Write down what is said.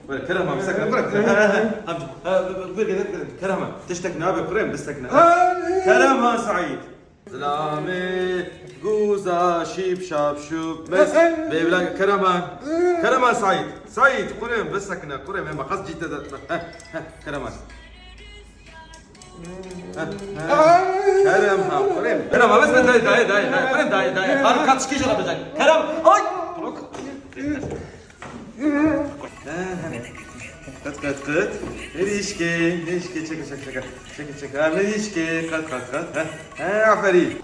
böyle Kerem abi sakın bırak. Amca bir gidip Kerem abi تشتكنا abi kurayım بسكنا Kerem abi Said سلامي جوزة شيب شاب شوب بس بيبلا كرم سعيد سعيد قريم بس سكنا قريم ما قصد جدا كرم كرم قريم كرم بس داي هر kaç kişi yapacak Kerem ay kıt ilişki çek ha ilişki kıt aferin